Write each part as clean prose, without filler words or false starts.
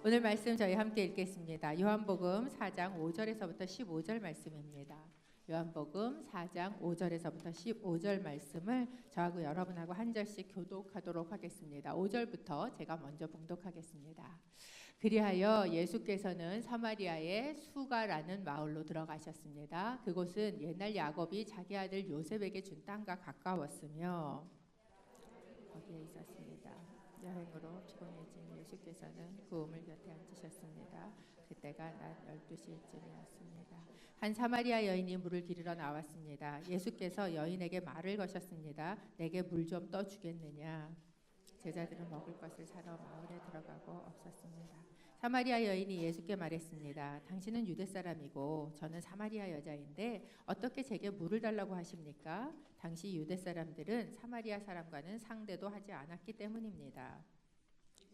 오늘 말씀 저희 함께 읽겠습니다. 요한복음 4장 5절에서부터 15절 말씀입니다. 요한복음 4장 5절에서부터 15절 말씀을 저하고 여러분하고 한 절씩 교독하도록 하겠습니다. 5절부터 제가 먼저 봉독하겠습니다. 그리하여 예수께서는 사마리아의 수가라는 마을로 들어가셨습니다. 그곳은 옛날 야곱이 자기 아들 요셉에게 준 땅과 가까웠으며 거기에 있었습니다. 여행으로 피곤해진 예수께서는 그 우물 곁에 앉으셨습니다. 그때가 낮 12시쯤이었습니다. 한 사마리아 여인이 물을 기르러 나왔습니다. 예수께서 여인에게 말을 거셨습니다. 내게 물 좀 떠주겠느냐? 제자들은 먹을 것을 사러 마을에 들어가고 없었습니다. 사마리아 여인이 예수께 말했습니다. 당신은 유대 사람이고 저는 사마리아 여자인데 어떻게 제게 물을 달라고 하십니까? 당시 유대 사람들은 사마리아 사람과는 상대도 하지 않았기 때문입니다.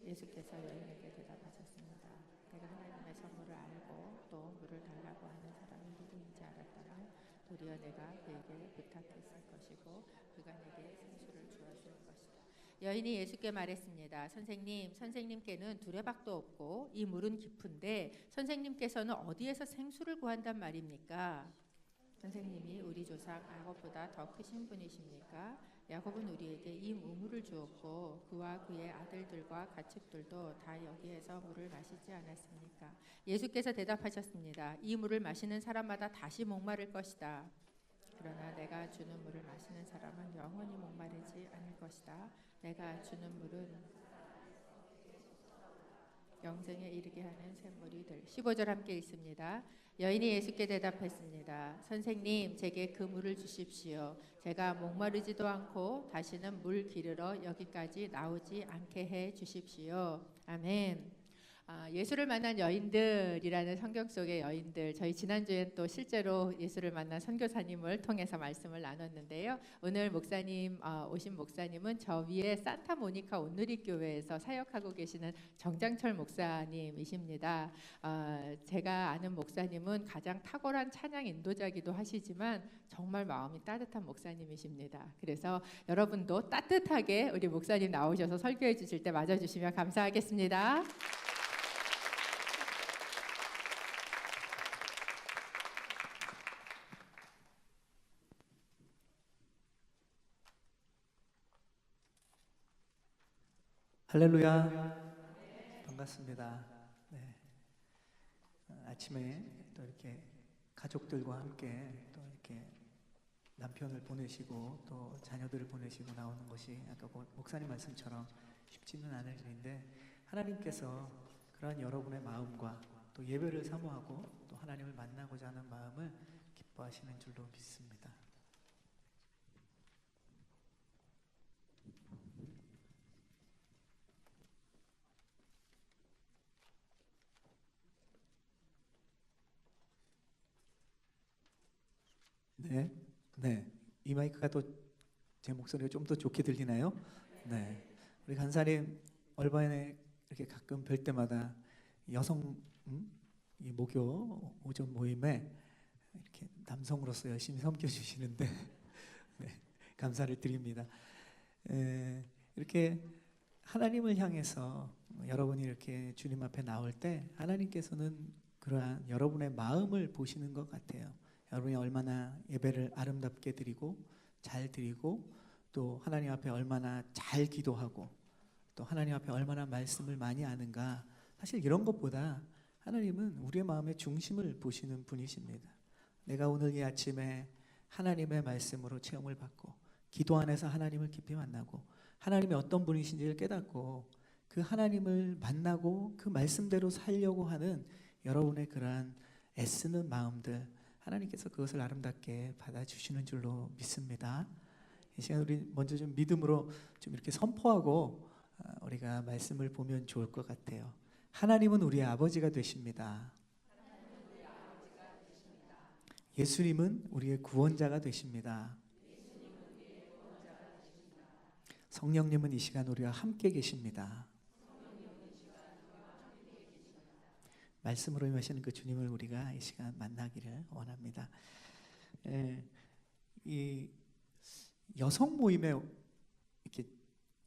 예수께서 여인에게 대답하셨습니다. 내가 하나님의 선물을 알고 또 물을 달라고 하는 사람이 누구인지 알았다면 도리어 내가 그에게 부탁했을 것이고 그가 내게 생수를 주었을 것이다. 여인이 예수께 말했습니다. 선생님께는 두레박도 없고 이 물은 깊은데 선생님께서는 어디에서 생수를 구한단 말입니까? 선생님이 우리 조상 야곱보다 더 크신 분이십니까? 야곱은 우리에게 이 우물을 주었고 그와 그의 아들들과 가축들도 다 여기에서 물을 마시지 않았습니까? 예수께서 대답하셨습니다. 이 물을 마시는 사람마다 다시 목마를 것이다. 그러나 내가 주는 물을 마시는 사람은 영원히 목마르지 않을 것이다. 내가 주는 물은 영생에 이르게 하는 샘물이 될. 15절 함께 읽습니다. 여인이 예수께 대답했습니다. 선생님, 제게 그 물을 주십시오. 제가 목마르지도 않고 다시는 물 기르러 여기까지 나오지 않게 해 주십시오. 아멘. 예수를 만난 여인들이라는 성경 속의 여인들, 저희 지난주엔 또 실제로 예수를 만난 선교사님을 통해서 말씀을 나눴는데요. 오늘 목사님 오신 목사님은 저 위에 산타모니카 온누리교회에서 사역하고 계시는 정장철 목사님이십니다. 제가 아는 목사님은 가장 탁월한 찬양 인도자기도 하시지만 정말 마음이 따뜻한 목사님이십니다. 그래서 여러분도 따뜻하게 우리 목사님 나오셔서 설교해 주실 때 맞아주시면 감사하겠습니다. 할렐루야. 반갑습니다. 네. 아침에 또 이렇게 가족들과 함께 또 이렇게 남편을 보내시고 또 자녀들을 보내시고 나오는 것이 아까 목사님 말씀처럼 쉽지는 않을 일인데 하나님께서 그러한 여러분의 마음과 또 예배를 사모하고 또 하나님을 만나고자 하는 마음을 기뻐하시는 줄로 믿습니다. 네. 이 마이크가 또 제 목소리가 좀 더 좋게 들리나요? 네. 우리 간사님 얼바인에 이렇게 가끔 뵐 때마다 여성 이 목요 오전 모임에 이렇게 남성으로서 열심히 섬겨주시는데 네, 감사를 드립니다. 이렇게 하나님을 향해서 여러분이 이렇게 주님 앞에 나올 때 하나님께서는 그러한 여러분의 마음을 보시는 것 같아요. 여러분이 얼마나 예배를 아름답게 드리고 잘 드리고 또 하나님 앞에 얼마나 잘 기도하고 또 하나님 앞에 얼마나 말씀을 많이 아는가. 사실 이런 것보다 하나님은 우리의 마음의 중심을 보시는 분이십니다. 내가 오늘 이 아침에 하나님의 말씀으로 체험을 받고 기도 안에서 하나님을 깊이 만나고 하나님이 어떤 분이신지를 깨닫고 그 하나님을 만나고 그 말씀대로 살려고 하는 여러분의 그러한 애쓰는 마음들 하나님께서 그것을 아름답게 받아주시는 줄로 믿습니다. 이 시간 우리 먼저 좀 믿음으로 좀 이렇게 선포하고 우리가 말씀을 보면 좋을 것 같아요. 하나님은 우리의 아버지가 되십니다. 예수님은 우리의 구원자가 되십니다. 성령님은 이 시간 우리와 함께 계십니다. 말씀으로 임하시는 그 주님을 우리가 이 시간 만나기를 원합니다. 이 여성 모임에 이렇게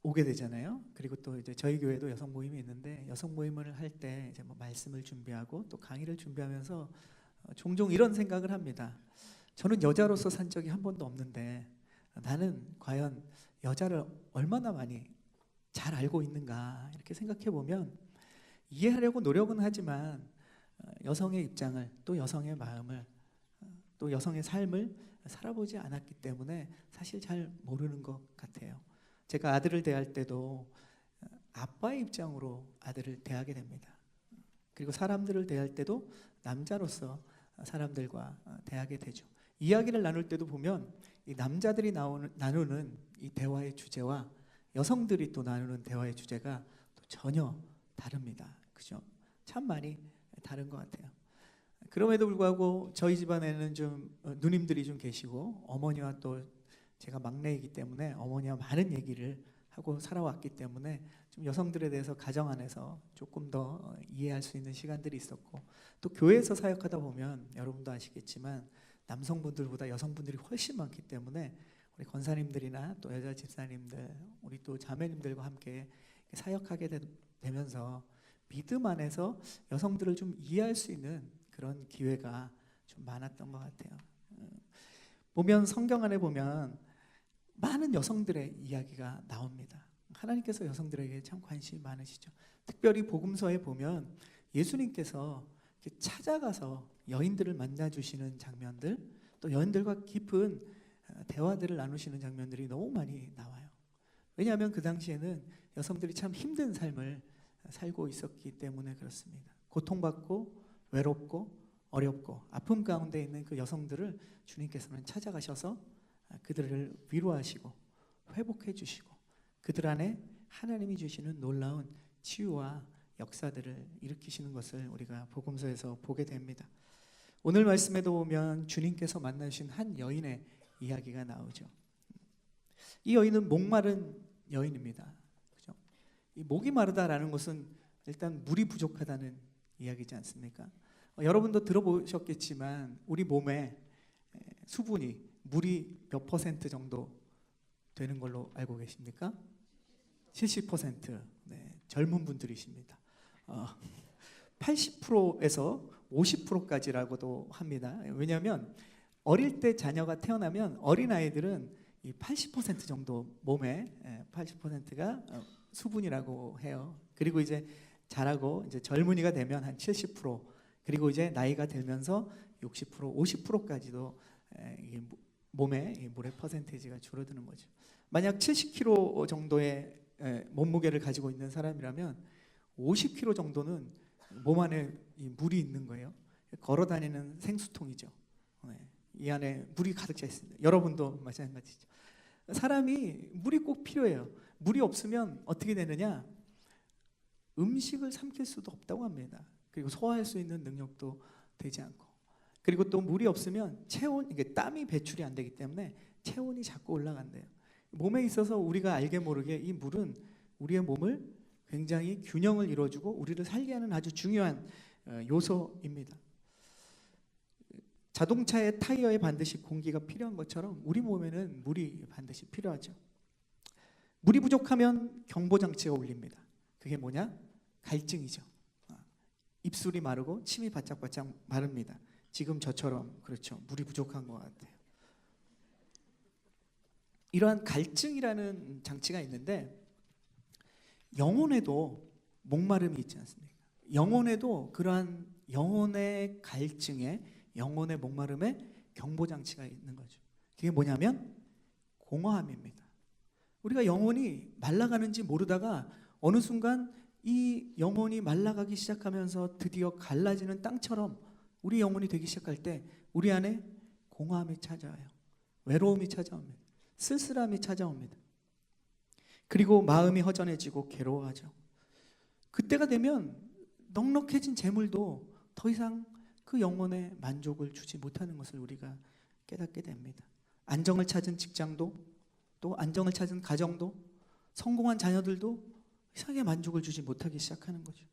오게 되잖아요. 그리고 또 이제 저희 교회도 여성 모임이 있는데 여성 모임을 할 때 이제 뭐 말씀을 준비하고 또 강의를 준비하면서 종종 이런 생각을 합니다. 저는 여자로서 산 적이 한 번도 없는데 나는 과연 여자를 얼마나 많이 잘 알고 있는가 이렇게 생각해 보면 이해하려고 노력은 하지만 여성의 입장을 또 여성의 마음을 또 여성의 삶을 살아보지 않았기 때문에 사실 잘 모르는 것 같아요. 제가 아들을 대할 때도 아빠의 입장으로 아들을 대하게 됩니다. 그리고 사람들을 대할 때도 남자로서 사람들과 대하게 되죠. 이야기를 나눌 때도 보면 이 남자들이 나누는 이 대화의 주제와 여성들이 또 나누는 대화의 주제가 또 전혀 다릅니다. 그죠? 참 많이 다른 것 같아요. 그럼에도 불구하고 저희 집안에는 좀 누님들이 좀 계시고 어머니와 또 제가 막내이기 때문에 어머니와 많은 얘기를 하고 살아왔기 때문에 좀 여성들에 대해서 가정 안에서 조금 더 이해할 수 있는 시간들이 있었고 또 교회에서 사역하다 보면 여러분도 아시겠지만 남성분들보다 여성분들이 훨씬 많기 때문에 우리 권사님들이나 또 여자 집사님들 우리 또 자매님들과 함께 사역하게 되면서 믿음 안에서 여성들을 좀 이해할 수 있는 그런 기회가 좀 많았던 것 같아요. 보면 성경 안에 보면 많은 여성들의 이야기가 나옵니다. 하나님께서 여성들에게 참 관심이 많으시죠. 특별히 복음서에 보면 예수님께서 찾아가서 여인들을 만나주시는 장면들 또 여인들과 깊은 대화들을 나누시는 장면들이 너무 많이 나와요. 왜냐하면 그 당시에는 여성들이 참 힘든 삶을 살고 있었기 때문에 그렇습니다. 고통받고 외롭고 어렵고 아픔 가운데 있는 그 여성들을 주님께서는 찾아가셔서 그들을 위로하시고 회복해 주시고 그들 안에 하나님이 주시는 놀라운 치유와 역사들을 일으키시는 것을 우리가 복음서에서 보게 됩니다. 오늘 말씀에도 보면 주님께서 만나신 한 여인의 이야기가 나오죠. 이 여인은 목마른 여인입니다. 그죠? 이 목이 마르다라는 것은 일단 물이 부족하다는 이야기지 않습니까? 여러분도 들어보셨겠지만 우리 몸에 수분이 물이 몇 퍼센트 정도 되는 걸로 알고 계십니까? 70%. 네, 젊은 분들이십니다. 80%에서 50%까지라고도 합니다. 왜냐하면 어릴 때 자녀가 태어나면 어린아이들은 이 80% 정도 몸에 80%가 수분이라고 해요. 그리고 이제 자라고 이제 젊은이가 되면 한 70%, 그리고 이제 나이가 들면서 60%, 50%까지도 몸에 물의 퍼센테이지가 줄어드는 거죠. 만약 70kg 정도의 몸무게를 가지고 있는 사람이라면 50kg 정도는 몸 안에 물이 있는 거예요. 걸어 다니는 생수통이죠. 이 안에 물이 가득 차 있습니다. 여러분도 마찬가지죠. 사람이 물이 꼭 필요해요. 물이 없으면 어떻게 되느냐? 음식을 삼킬 수도 없다고 합니다. 그리고 소화할 수 있는 능력도 되지 않고, 그리고 또 물이 없으면 체온, 이게 땀이 배출이 안 되기 때문에 체온이 자꾸 올라간대요. 몸에 있어서 우리가 알게 모르게 이 물은 우리의 몸을 굉장히 균형을 이루어주고 우리를 살게 하는 아주 중요한 요소입니다. 자동차의 타이어에 반드시 공기가 필요한 것처럼 우리 몸에는 물이 반드시 필요하죠. 물이 부족하면 경보장치가 울립니다. 그게 뭐냐? 갈증이죠. 입술이 마르고 침이 바짝바짝 마릅니다. 지금 저처럼 그렇죠. 물이 부족한 것 같아요. 이러한 갈증이라는 장치가 있는데 영혼에도 목마름이 있지 않습니까? 영혼에도 그러한 영혼의 갈증에, 영혼의 목마름에 경보장치가 있는 거죠. 그게 뭐냐면 공허함입니다. 우리가 영혼이 말라가는지 모르다가 어느 순간 이 영혼이 말라가기 시작하면서 드디어 갈라지는 땅처럼 우리 영혼이 되기 시작할 때 우리 안에 공허함이 찾아와요. 외로움이 찾아옵니다. 쓸쓸함이 찾아옵니다. 그리고 마음이 허전해지고 괴로워하죠. 그때가 되면 넉넉해진 재물도 더 이상 그 영혼에 만족을 주지 못하는 것을 우리가 깨닫게 됩니다. 안정을 찾은 직장도, 또 안정을 찾은 가정도, 성공한 자녀들도 이상하게 만족을 주지 못하기 시작하는 거죠.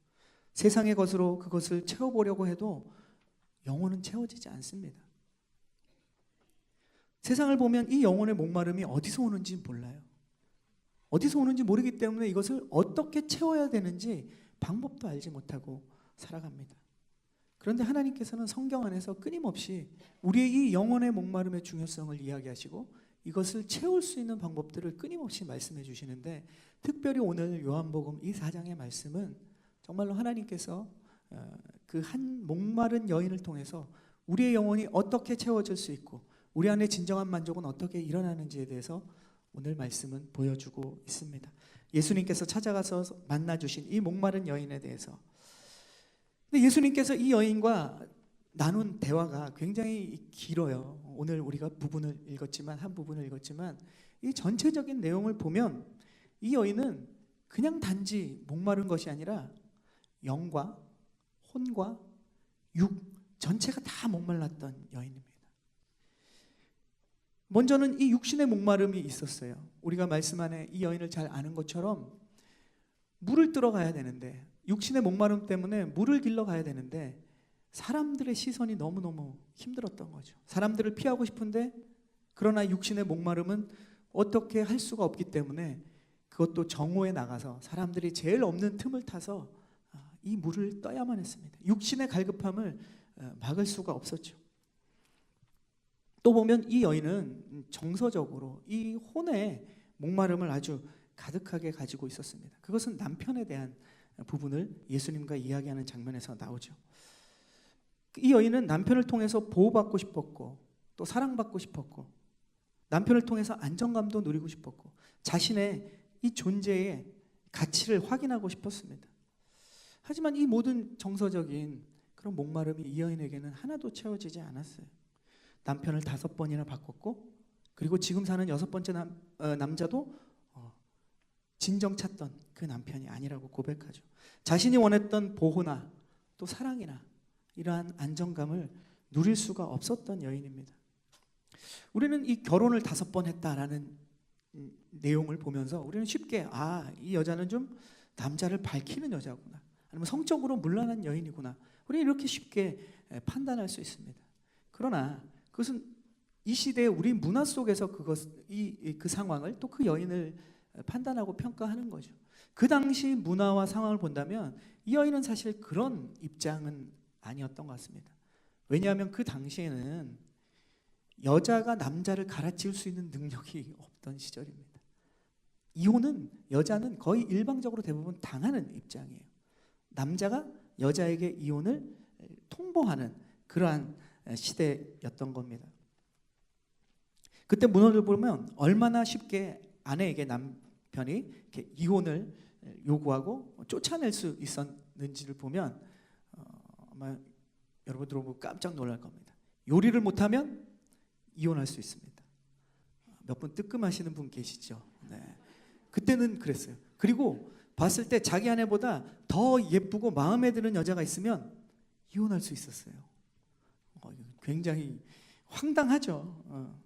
세상의 것으로 그것을 채워보려고 해도 영혼은 채워지지 않습니다. 세상을 보면 이 영혼의 목마름이 어디서 오는지 몰라요. 어디서 오는지 모르기 때문에 이것을 어떻게 채워야 되는지 방법도 알지 못하고 살아갑니다. 그런데 하나님께서는 성경 안에서 끊임없이 우리의 이 영혼의 목마름의 중요성을 이야기하시고 이것을 채울 수 있는 방법들을 끊임없이 말씀해 주시는데, 특별히 오늘 요한복음 이 4장의 말씀은 정말로 하나님께서 그 한 목마른 여인을 통해서 우리의 영혼이 어떻게 채워질 수 있고 우리 안에 진정한 만족은 어떻게 일어나는지에 대해서 오늘 말씀은 보여주고 있습니다. 예수님께서 찾아가서 만나주신 이 목마른 여인에 대해서, 근데 예수님께서 이 여인과 나눈 대화가 굉장히 길어요. 오늘 우리가 한 부분을 읽었지만 이 전체적인 내용을 보면 이 여인은 그냥 단지 목마른 것이 아니라 영과 혼과 육 전체가 다 목말랐던 여인입니다. 먼저는 이 육신의 목마름이 있었어요. 우리가 말씀 안에 이 여인을 잘 아는 것처럼 물을 뜨러 가야 되는데, 육신의 목마름 때문에 물을 길러 가야 되는데 사람들의 시선이 너무너무 힘들었던 거죠. 사람들을 피하고 싶은데 그러나 육신의 목마름은 어떻게 할 수가 없기 때문에 그것도 정오에 나가서 사람들이 제일 없는 틈을 타서 이 물을 떠야만 했습니다. 육신의 갈급함을 막을 수가 없었죠. 또 보면 이 여인은 정서적으로 이 혼의 목마름을 아주 가득하게 가지고 있었습니다. 그것은 남편에 대한 부분을 예수님과 이야기하는 장면에서 나오죠. 이 여인은 남편을 통해서 보호받고 싶었고 또 사랑받고 싶었고 남편을 통해서 안정감도 누리고 싶었고 자신의 이 존재의 가치를 확인하고 싶었습니다. 하지만 이 모든 정서적인 그런 목마름이 이 여인에게는 하나도 채워지지 않았어요. 남편을 5번이나 바꿨고 그리고 지금 사는 6번째 남자도 진정 찾던 그 남편이 아니라고 고백하죠. 자신이 원했던 보호나 또 사랑이나 이러한 안정감을 누릴 수가 없었던 여인입니다. 우리는 이 결혼을 5번 했다라는 내용을 보면서 우리는 쉽게 이 여자는 좀 남자를 밝히는 여자구나, 아니면 성적으로 문란한 여인이구나, 우리는 이렇게 쉽게 판단할 수 있습니다. 그러나 그것은 이 시대의 우리 문화 속에서 그 상황을 또 그 여인을 판단하고 평가하는 거죠. 그 당시 문화와 상황을 본다면 이 여인은 사실 그런 입장은 아니었던 것 같습니다. 왜냐하면 그 당시에는 여자가 남자를 갈아치울 수 있는 능력이 없던 시절입니다. 이혼은 여자는 거의 일방적으로 대부분 당하는 입장이에요. 남자가 여자에게 이혼을 통보하는 그러한 시대였던 겁니다. 그때 문헌을 보면 얼마나 쉽게 아내에게 남편이 이렇게 이혼을 요구하고 쫓아낼 수 있었는지를 보면 아마 여러분들 보고 깜짝 놀랄 겁니다. 요리를 못하면 이혼할 수 있습니다. 몇 분 뜨끔하시는 분 계시죠? 네. 그때는 그랬어요. 그리고 봤을 때 자기 아내보다 더 예쁘고 마음에 드는 여자가 있으면 이혼할 수 있었어요. 굉장히 황당하죠.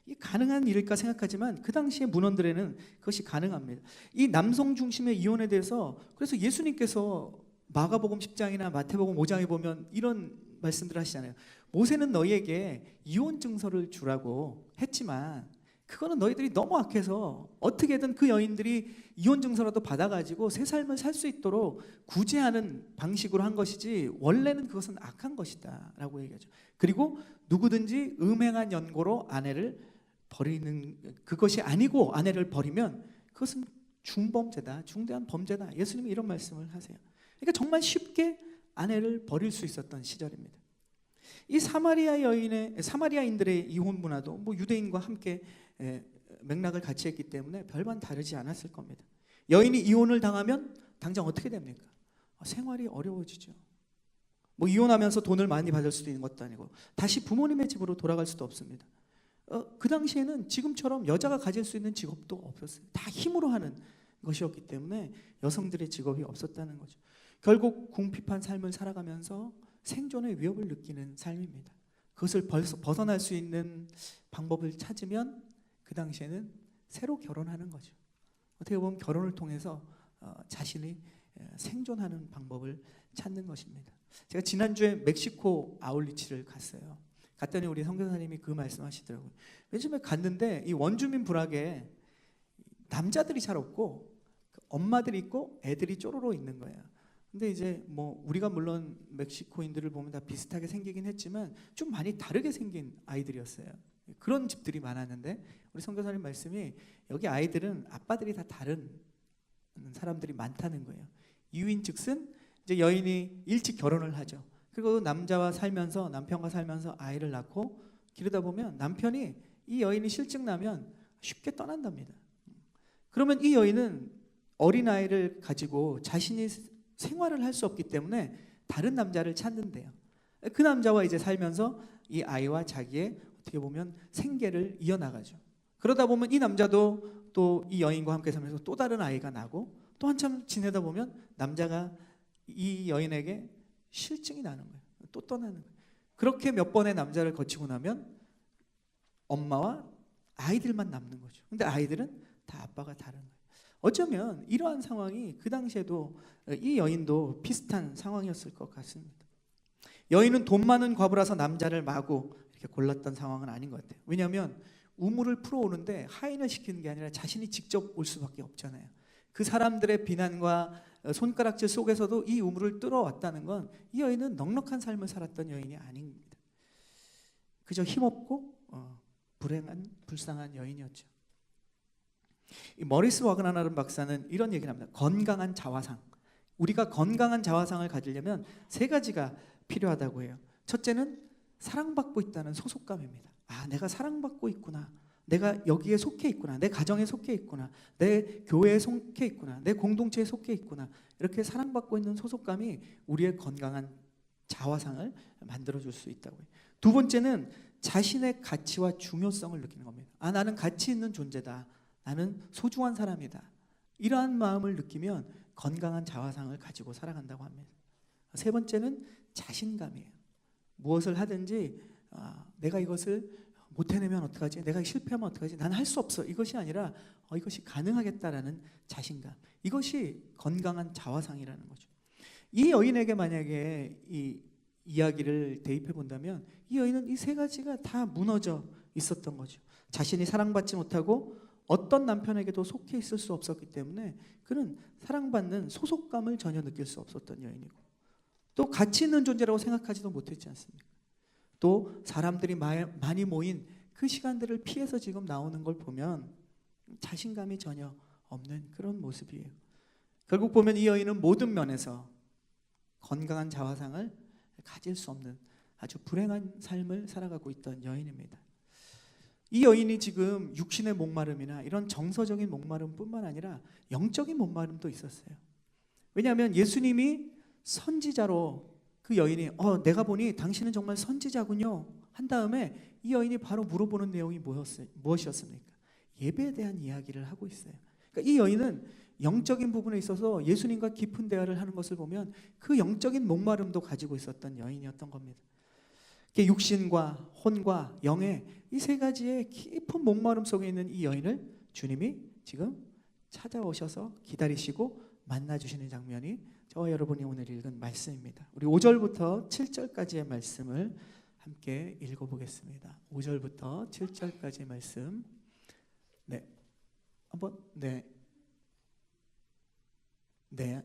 이 가능한 일일까 생각하지만 그 당시의 문헌들에는 그것이 가능합니다. 이 남성 중심의 이혼에 대해서 그래서 예수님께서 마가복음 10장이나 마태복음 5장에 보면 이런 말씀들 하시잖아요. 모세는 너희에게 이혼 증서를 주라고 했지만 그거는 너희들이 너무 악해서 어떻게든 그 여인들이 이혼 증서라도 받아가지고 새 삶을 살 수 있도록 구제하는 방식으로 한 것이지 원래는 그것은 악한 것이다 라고 얘기하죠. 그리고 누구든지 음행한 연고로 아내를 버리는 그것이 아니고 아내를 버리면 그것은 중범죄다, 중대한 범죄다. 예수님이 이런 말씀을 하세요. 그러니까 정말 쉽게 아내를 버릴 수 있었던 시절입니다. 이 사마리아인들의 이혼 문화도 유대인과 함께 맥락을 같이 했기 때문에 별반 다르지 않았을 겁니다. 여인이 이혼을 당하면 당장 어떻게 됩니까? 생활이 어려워지죠. 이혼하면서 돈을 많이 받을 수도 있는 것도 아니고 다시 부모님의 집으로 돌아갈 수도 없습니다. 그 당시에는 지금처럼 여자가 가질 수 있는 직업도 없었어요. 다 힘으로 하는 것이었기 때문에 여성들의 직업이 없었다는 거죠. 결국 궁핍한 삶을 살아가면서 생존의 위협을 느끼는 삶입니다. 그것을 벗어날 수 있는 방법을 찾으면 그 당시에는 새로 결혼하는 거죠. 어떻게 보면 결혼을 통해서 자신이 생존하는 방법을 찾는 것입니다. 제가 지난주에 멕시코 아울리치를 갔어요. 갔더니 우리 선교사님이 그 말씀하시더라고요. 맨 처음에 갔는데 이 원주민 부락에 남자들이 잘 없고 엄마들이 있고 애들이 쪼로로 있는 거예요. 근데 이제 뭐 우리가 물론 멕시코인들을 보면 다 비슷하게 생기긴 했지만 좀 많이 다르게 생긴 아이들이었어요. 그런 집들이 많았는데 우리 선교사님 말씀이 여기 아이들은 아빠들이 다 다른 사람들이 많다는 거예요. 이유인즉슨 이제 여인이 일찍 결혼을 하죠. 그리고 남자와 살면서 남편과 살면서 아이를 낳고 기르다 보면 남편이 이 여인이 실증 나면 쉽게 떠난답니다. 그러면 이 여인은 어린아이를 가지고 자신이 생활을 할 수 없기 때문에 다른 남자를 찾는데요. 그 남자와 이제 살면서 이 아이와 자기의 어떻게 보면 생계를 이어나가죠. 그러다 보면 이 남자도 또 이 여인과 함께 살면서 또 다른 아이가 나고 또 한참 지내다 보면 남자가 이 여인에게 실증이 나는 거예요. 또 떠나는 거예요. 그렇게 몇 번의 남자를 거치고 나면 엄마와 아이들만 남는 거죠. 근데 아이들은 다 아빠가 다른 거예요. 어쩌면 이러한 상황이 그 당시에도 이 여인도 비슷한 상황이었을 것 같습니다. 여인은 돈 많은 과부라서 남자를 마구 이렇게 골랐던 상황은 아닌 것 같아요. 왜냐하면 우물을 풀어오는데 하인을 시키는 게 아니라 자신이 직접 올 수밖에 없잖아요. 그 사람들의 비난과 손가락질 속에서도 이 우물을 뚫어왔다는 건 이 여인은 넉넉한 삶을 살았던 여인이 아닙니다. 그저 힘없고 불행한 불쌍한 여인이었죠. 이 머리스 와그나르 박사는 이런 얘기를 합니다. 건강한 자화상. 우리가 건강한 자화상을 가지려면 세 가지가 필요하다고 해요. 첫째는 사랑받고 있다는 소속감입니다. 아, 내가 사랑받고 있구나. 내가 여기에 속해 있구나. 내 가정에 속해 있구나. 내 교회에 속해 있구나. 내 공동체에 속해 있구나. 이렇게 사랑받고 있는 소속감이 우리의 건강한 자화상을 만들어줄 수 있다고 해요. 두 번째는 자신의 가치와 중요성을 느끼는 겁니다. 아, 나는 가치 있는 존재다. 나는 소중한 사람이다. 이러한 마음을 느끼면 건강한 자화상을 가지고 살아간다고 합니다. 세 번째는 자신감이에요. 무엇을 하든지 내가 이것을 못 해내면 어떡하지? 내가 실패하면 어떡하지? 나는 할 수 없어. 이것이 아니라 이것이 가능하겠다라는 자신감. 이것이 건강한 자화상이라는 거죠. 이 여인에게 만약에 이 이야기를 대입해 본다면 이 여인은 이 세 가지가 다 무너져 있었던 거죠. 자신이 사랑받지 못하고 어떤 남편에게도 속해 있을 수 없었기 때문에 그는 사랑받는 소속감을 전혀 느낄 수 없었던 여인이고 또 가치 있는 존재라고 생각하지도 못했지 않습니까? 또 사람들이 많이 모인 그 시간들을 피해서 지금 나오는 걸 보면 자신감이 전혀 없는 그런 모습이에요. 결국 보면 이 여인은 모든 면에서 건강한 자화상을 가질 수 없는 아주 불행한 삶을 살아가고 있던 여인입니다. 이 여인이 지금 육신의 목마름이나 이런 정서적인 목마름뿐만 아니라 영적인 목마름도 있었어요. 왜냐하면 예수님이 선지자로 그 여인이 내가 보니 당신은 정말 선지자군요 한 다음에 이 여인이 바로 물어보는 내용이 무엇이었습니까? 예배에 대한 이야기를 하고 있어요. 그러니까 이 여인은 영적인 부분에 있어서 예수님과 깊은 대화를 하는 것을 보면 그 영적인 목마름도 가지고 있었던 여인이었던 겁니다. 육신과 혼과 영의 이 세 가지의 깊은 목마름 속에 있는 이 여인을 주님이 지금 찾아오셔서 기다리시고 만나주시는 장면이 저와 여러분이 오늘 읽은 말씀입니다. 우리 5절부터 7절까지의 말씀을 함께 읽어보겠습니다. 5절부터 7절까지의 말씀. 한번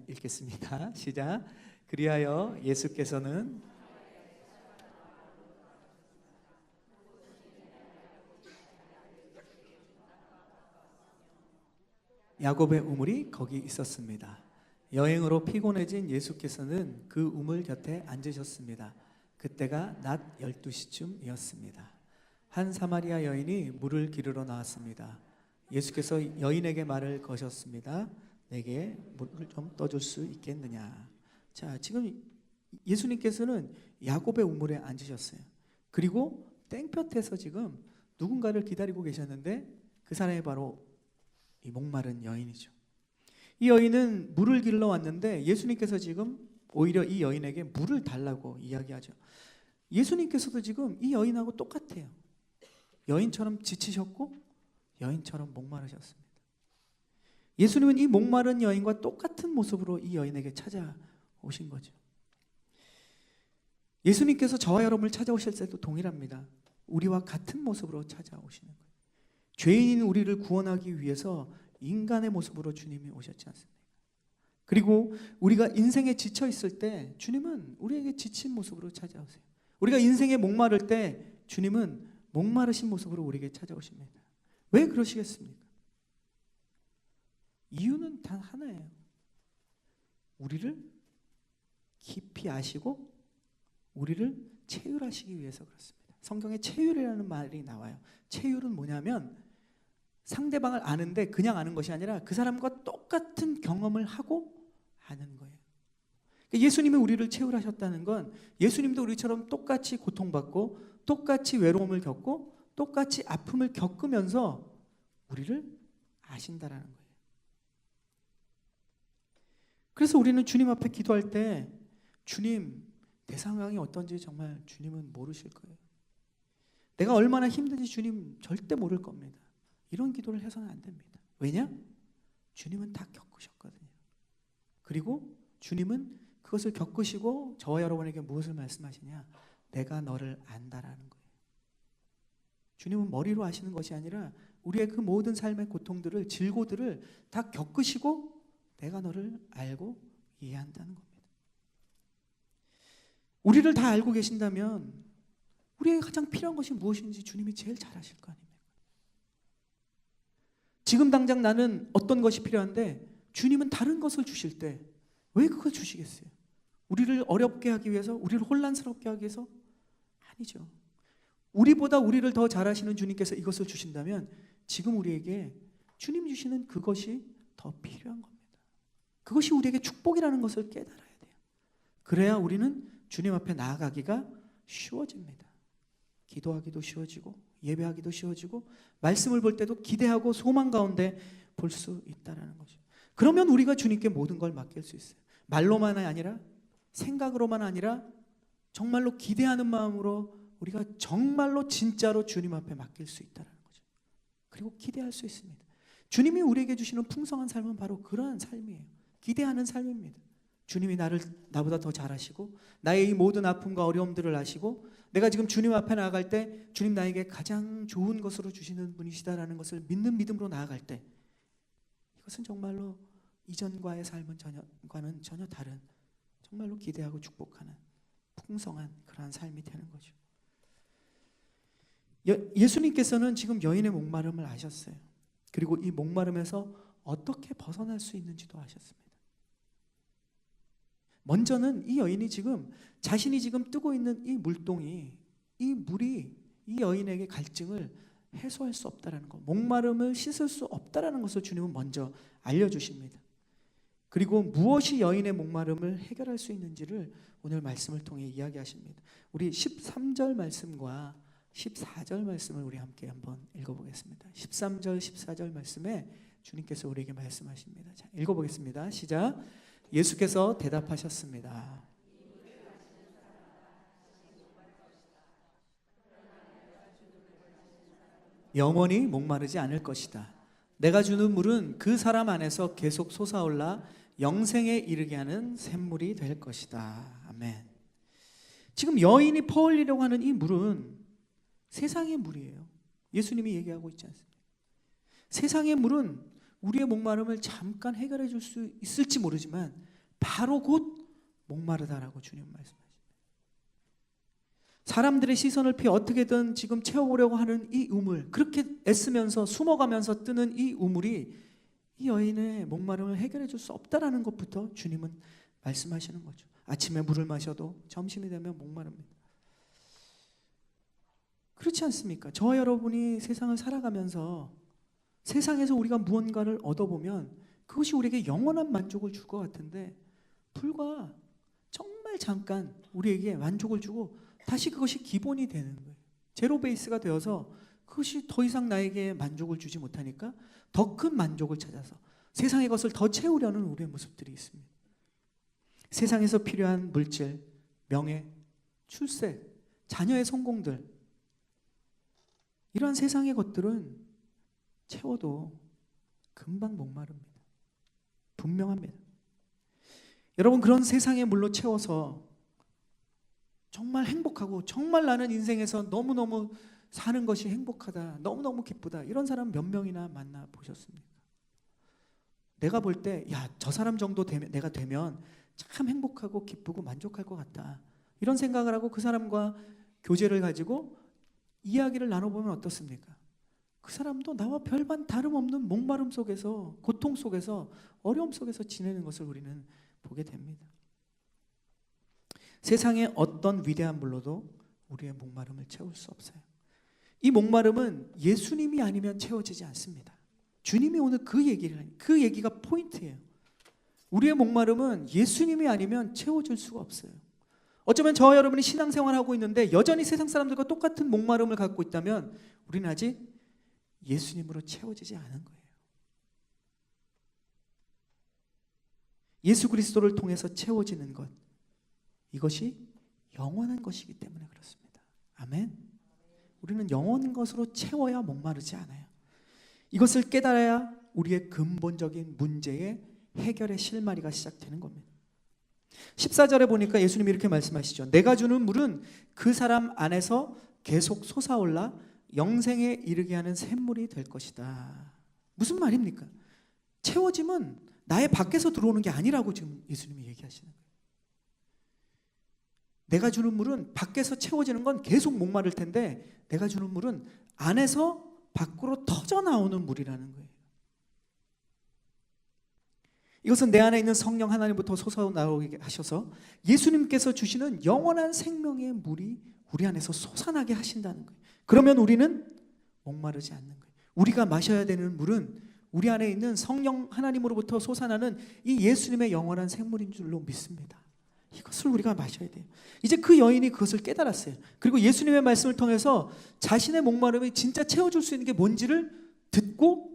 읽겠습니다. 시작. 그리하여 예수께서는 야곱의 우물이 거기 있었습니다. 여행으로 피곤해진 예수께서는 그 우물 곁에 앉으셨습니다. 그때가 낮 12시쯤이었습니다. 한 사마리아 여인이 물을 기르러 나왔습니다. 예수께서 여인에게 말을 거셨습니다. 내게 물을 좀 떠줄 수 있겠느냐. 자, 지금 예수님께서는 야곱의 우물에 앉으셨어요. 그리고 땡볕에서 지금 누군가를 기다리고 계셨는데 그 사람이 바로 이 목마른 여인이죠. 이 여인은 물을 길러 왔는데 예수님께서 지금 오히려 이 여인에게 물을 달라고 이야기하죠. 예수님께서도 지금 이 여인하고 똑같아요. 여인처럼 지치셨고 여인처럼 목마르셨습니다. 예수님은 이 목마른 여인과 똑같은 모습으로 이 여인에게 찾아오신 거죠. 예수님께서 저와 여러분을 찾아오실 때도 동일합니다. 우리와 같은 모습으로 찾아오시는 거예요. 죄인인 우리를 구원하기 위해서 인간의 모습으로 주님이 오셨지 않습니까? 그리고 우리가 인생에 지쳐 있을 때 주님은 우리에게 지친 모습으로 찾아오세요. 우리가 인생에 목마를 때 주님은 목마르신 모습으로 우리에게 찾아오십니다. 왜 그러시겠습니까? 이유는 단 하나예요. 우리를 깊이 아시고 우리를 체휼하시기 위해서 그렇습니다. 성경에 체휼이라는 말이 나와요. 체휼은 뭐냐면 상대방을 아는데 그냥 아는 것이 아니라 그 사람과 똑같은 경험을 하고 아는 거예요. 예수님이 우리를 체휼하셨다는 건 예수님도 우리처럼 똑같이 고통받고 똑같이 외로움을 겪고 똑같이 아픔을 겪으면서 우리를 아신다라는 거예요. 그래서 우리는 주님 앞에 기도할 때 주님, 내 상황이 어떤지 정말 주님은 모르실 거예요. 내가 얼마나 힘든지 주님 절대 모를 겁니다. 이런 기도를 해서는 안 됩니다. 왜냐? 주님은 다 겪으셨거든요. 그리고 주님은 그것을 겪으시고 저와 여러분에게 무엇을 말씀하시냐? 내가 너를 안다라는 거예요. 주님은 머리로 아시는 것이 아니라 우리의 그 모든 삶의 고통들을, 질고들을 다 겪으시고 내가 너를 알고 이해한다는 겁니다. 우리를 다 알고 계신다면 우리에게 가장 필요한 것이 무엇인지 주님이 제일 잘 아실 거 아닙니까? 지금 당장 나는 어떤 것이 필요한데 주님은 다른 것을 주실 때 왜 그걸 주시겠어요? 우리를 어렵게 하기 위해서? 우리를 혼란스럽게 하기 위해서? 아니죠. 우리보다 우리를 더 잘 아시는 주님께서 이것을 주신다면 지금 우리에게 주님 주시는 그것이 더 필요한 겁니다. 그것이 우리에게 축복이라는 것을 깨달아야 돼요. 그래야 우리는 주님 앞에 나아가기가 쉬워집니다. 기도하기도 쉬워지고 예배하기도 쉬워지고 말씀을 볼 때도 기대하고 소망 가운데 볼 수 있다는 거죠. 그러면 우리가 주님께 모든 걸 맡길 수 있어요. 말로만 아니라 생각으로만 아니라 정말로 기대하는 마음으로 우리가 정말로 진짜로 주님 앞에 맡길 수 있다는 거죠. 그리고 기대할 수 있습니다. 주님이 우리에게 주시는 풍성한 삶은 바로 그러한 삶이에요. 기대하는 삶입니다. 주님이 나보다 더 잘 아시고 나의 이 모든 아픔과 어려움들을 아시고 내가 지금 주님 앞에 나아갈 때 주님 나에게 가장 좋은 것으로 주시는 분이시다라는 것을 믿는 믿음으로 나아갈 때 이것은 정말로 이전과의 삶은 전혀 다른 정말로 기대하고 축복하는 풍성한 그러한 삶이 되는 거죠. 예수님께서는 지금 여인의 목마름을 아셨어요. 그리고 이 목마름에서 어떻게 벗어날 수 있는지도 아셨습니다. 먼저는 이 여인이 지금 자신이 지금 뜨고 있는 이 물동이 이 물이 이 여인에게 갈증을 해소할 수 없다라는 것, 목마름을 씻을 수 없다라는 것을 주님은 먼저 알려주십니다. 그리고 무엇이 여인의 목마름을 해결할 수 있는지를 오늘 말씀을 통해 이야기하십니다. 우리 13절 말씀과 14절 말씀을 우리 함께 한번 읽어보겠습니다. 13절, 14절 말씀에 주님께서 우리에게 말씀하십니다. 자, 읽어보겠습니다. 시작. 예수께서 대답하셨습니다. 영원히 목마르지 않을 것이다. 내가 주는 물은 그 사람 안에서 계속 솟아올라 영생에 이르게 하는 샘물이 될 것이다. 아멘. 지금 여인이 퍼올리려고 하는 이 물은 세상의 물이에요. 예수님이 얘기하고 있지 않습니까? 세상의 물은 우리의 목마름을 잠깐 해결해 줄 수 있을지 모르지만 바로 곧 목마르다라고 주님 말씀하십니다. 사람들의 시선을 피해 어떻게든 지금 채워보려고 하는 이 우물, 그렇게 애쓰면서 숨어가면서 뜨는 이 우물이 이 여인의 목마름을 해결해 줄 수 없다라는 것부터 주님은 말씀하시는 거죠. 아침에 물을 마셔도 점심이 되면 목마릅니다. 그렇지 않습니까? 저와 여러분이 세상을 살아가면서 세상에서 우리가 무언가를 얻어보면 그것이 우리에게 영원한 만족을 줄 것 같은데 불과 정말 잠깐 우리에게 만족을 주고 다시 그것이 기본이 되는 거예요. 제로 베이스가 되어서 그것이 더 이상 나에게 만족을 주지 못하니까 더 큰 만족을 찾아서 세상의 것을 더 채우려는 우리의 모습들이 있습니다. 세상에서 필요한 물질, 명예, 출세, 자녀의 성공들, 이러한 세상의 것들은 채워도 금방 목마릅니다. 분명합니다. 여러분, 그런 세상의 물로 채워서 정말 행복하고 정말 나는 인생에서 너무너무 사는 것이 행복하다, 너무너무 기쁘다, 이런 사람 몇 명이나 만나 보셨습니까? 내가 볼 때 저 사람 정도 내가 되면 참 행복하고 기쁘고 만족할 것 같다. 이런 생각을 하고 그 사람과 교제를 가지고 이야기를 나눠보면 어떻습니까? 그 사람도 나와 별반 다름없는 목마름 속에서, 고통 속에서, 어려움 속에서 지내는 것을 우리는 보게 됩니다. 세상의 어떤 위대한 물로도 우리의 목마름을 채울 수 없어요. 이 목마름은 예수님이 아니면 채워지지 않습니다. 주님이 오늘 그 얘기가 포인트예요. 우리의 목마름은 예수님이 아니면 채워질 수가 없어요. 어쩌면 저와 여러분이 신앙생활을 하고 있는데 여전히 세상 사람들과 똑같은 목마름을 갖고 있다면 우리는 아직 예수님으로 채워지지 않은 거예요. 예수 그리스도를 통해서 채워지는 것, 이것이 영원한 것이기 때문에 그렇습니다. 아멘. 우리는 영원한 것으로 채워야 목마르지 않아요. 이것을 깨달아야 우리의 근본적인 문제의 해결의 실마리가 시작되는 겁니다. 14절에 보니까 예수님이 이렇게 말씀하시죠. 내가 주는 물은 그 사람 안에서 계속 솟아올라 영생에 이르게 하는 샘물이 될 것이다. 무슨 말입니까? 채워짐은 나의 밖에서 들어오는 게 아니라고 지금 예수님이 얘기하시는 거예요. 내가 주는 물은 밖에서 채워지는 건 계속 목마를 텐데 내가 주는 물은 안에서 밖으로 터져 나오는 물이라는 거예요. 이것은 내 안에 있는 성령 하나님부터 솟아나오게 하셔서 예수님께서 주시는 영원한 생명의 물이 우리 안에서 솟아나게 하신다는 거예요. 그러면 우리는 목마르지 않는 거예요. 우리가 마셔야 되는 물은 우리 안에 있는 성령 하나님으로부터 솟아나는 이 예수님의 영원한 생물인 줄로 믿습니다. 이것을 우리가 마셔야 돼요. 이제 그 여인이 그것을 깨달았어요. 그리고 예수님의 말씀을 통해서 자신의 목마름이 진짜 채워줄 수 있는 게 뭔지를 듣고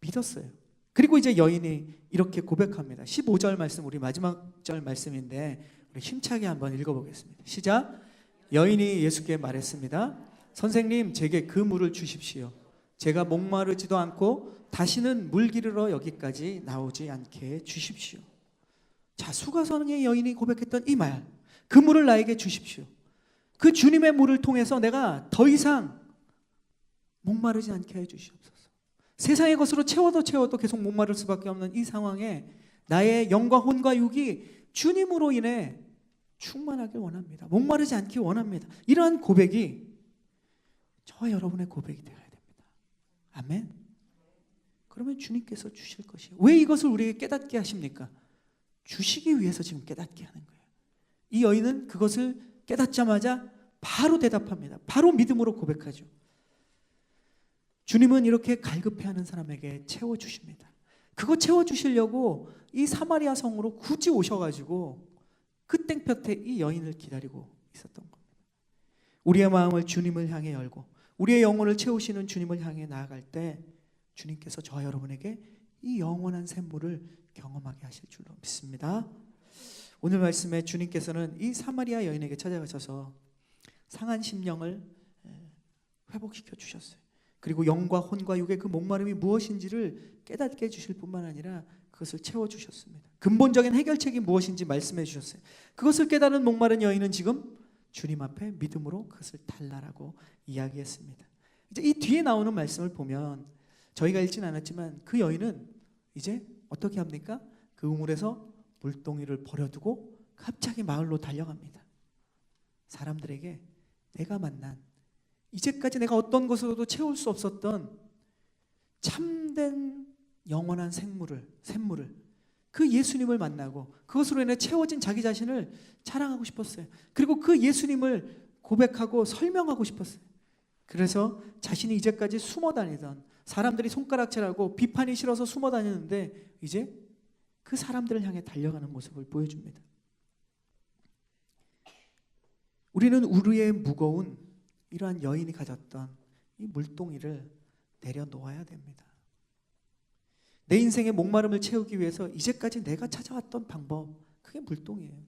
믿었어요. 그리고 이제 여인이 이렇게 고백합니다. 15절 말씀, 우리 마지막 절 말씀인데 우리 힘차게 한번 읽어보겠습니다. 시작. 여인이 예수께 말했습니다. 선생님, 제게 그 물을 주십시오. 제가 목마르지도 않고 다시는 물 기르러 여기까지 나오지 않게 주십시오. 자, 수가성의 여인이 고백했던 이 말, 그 물을 나에게 주십시오. 그 주님의 물을 통해서 내가 더 이상 목마르지 않게 해주시옵소서. 세상의 것으로 채워도 계속 목마를 수밖에 없는 이 상황에 나의 영과 혼과 육이 주님으로 인해 충만하길 원합니다. 목마르지 않길 원합니다. 이러한 고백이 저와 여러분의 고백이 되어야 됩니다. 아멘. 그러면 주님께서 주실 것이에요. 왜 이것을 우리에게 깨닫게 하십니까? 주시기 위해서 지금 깨닫게 하는 거예요. 이 여인은 그것을 깨닫자마자 바로 대답합니다. 바로 믿음으로 고백하죠. 주님은 이렇게 갈급해하는 사람에게 채워주십니다. 그거 채워주시려고 이 사마리아 성으로 굳이 오셔가지고 그 땡볕에 이 여인을 기다리고 있었던 겁니다. 우리의 마음을 주님을 향해 열고 우리의 영혼을 채우시는 주님을 향해 나아갈 때 주님께서 저와 여러분에게 이 영원한 샘물을 경험하게 하실 줄로 믿습니다. 오늘 말씀에 주님께서는 이 사마리아 여인에게 찾아가셔서 상한 심령을 회복시켜 주셨어요. 그리고 영과 혼과 육의 그 목마름이 무엇인지를 깨닫게 해주실 뿐만 아니라 그것을 채워주셨습니다. 근본적인 해결책이 무엇인지 말씀해 주셨어요. 그것을 깨달은 목마른 여인은 지금 주님 앞에 믿음으로 그것을 달라라고 이야기했습니다. 이제 이 뒤에 나오는 말씀을 보면 저희가 읽진 않았지만 그 여인은 이제 어떻게 합니까? 그 우물에서 물동이를 버려두고 갑자기 마을로 달려갑니다. 사람들에게 내가 만난 이제까지 내가 어떤 것으로도 채울 수 없었던 참된 영원한 샘물을 그 예수님을 만나고 그것으로 인해 채워진 자기 자신을 자랑하고 싶었어요. 그리고 그 예수님을 고백하고 설명하고 싶었어요. 그래서 자신이 이제까지 숨어 다니던 사람들이 손가락질하고 비판이 싫어서 숨어 다녔는데 이제 그 사람들을 향해 달려가는 모습을 보여줍니다. 우리는 우리의 무거운 이러한 여인이 가졌던 이 물동이를 내려놓아야 됩니다. 내 인생의 목마름을 채우기 위해서 이제까지 내가 찾아왔던 방법, 그게 물동이에요.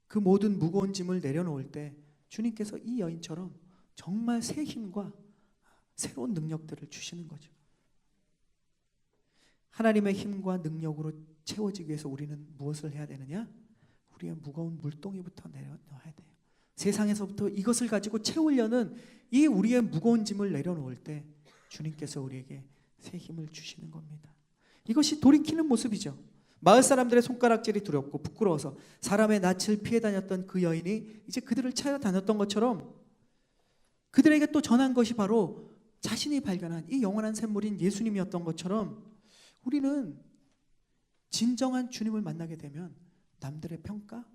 그 모든 무거운 짐을 내려놓을 때 주님께서 이 여인처럼 정말 새 힘과 새로운 능력들을 주시는 거죠. 하나님의 힘과 능력으로 채워지기 위해서 우리는 무엇을 해야 되느냐? 우리의 무거운 물동이부터 내려놓아야 돼요. 세상에서부터 이것을 가지고 채우려는 이 우리의 무거운 짐을 내려놓을 때 주님께서 우리에게 새 힘을 주시는 겁니다. 이것이 돌이키는 모습이죠. 마을 사람들의 손가락질이 두렵고 부끄러워서 사람의 낯을 피해 다녔던 그 여인이 이제 그들을 찾아다녔던 것처럼 그들에게 또 전한 것이 바로 자신이 발견한 이 영원한 샘물인 예수님이었던 것처럼 우리는 진정한 주님을 만나게 되면 남들의 평가,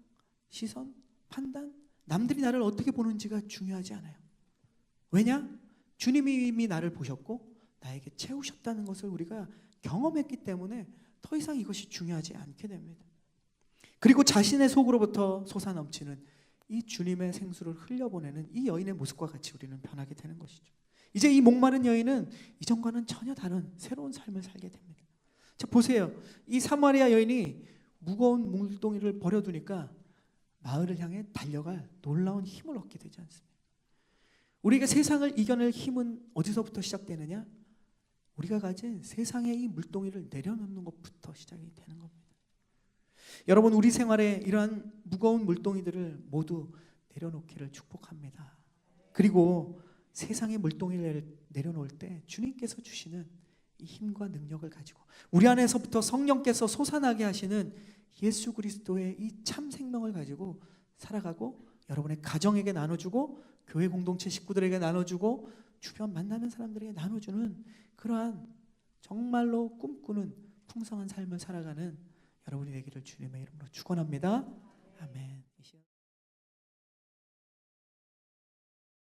시선, 판단, 남들이 나를 어떻게 보는지가 중요하지 않아요. 왜냐? 주님이 이미 나를 보셨고 나에게 채우셨다는 것을 우리가 경험했기 때문에 더 이상 이것이 중요하지 않게 됩니다. 그리고 자신의 속으로부터 솟아넘치는 이 주님의 생수를 흘려보내는 이 여인의 모습과 같이 우리는 변하게 되는 것이죠. 이제 이 목마른 여인은 이전과는 전혀 다른 새로운 삶을 살게 됩니다. 자, 보세요. 이 사마리아 여인이 무거운 물동이를 버려두니까 마을을 향해 달려갈 놀라운 힘을 얻게 되지 않습니까? 우리가 세상을 이겨낼 힘은 어디서부터 시작되느냐? 우리가 가진 세상의 이 물동이를 내려놓는 것부터 시작이 되는 겁니다. 여러분, 우리 생활에 이러한 무거운 물동이들을 모두 내려놓기를 축복합니다. 그리고 세상의 물동이를 내려놓을 때 주님께서 주시는 이 힘과 능력을 가지고 우리 안에서부터 성령께서 솟아나게 하시는 예수 그리스도의 이 참 생명을 가지고 살아가고 여러분의 가정에게 나눠주고 교회 공동체 식구들에게 나눠주고 주변 만나는 사람들에게 나눠주는 그러한 정말로 꿈꾸는 풍성한 삶을 살아가는 여러분이 되기를 주님의 이름으로 축원합니다. 아멘.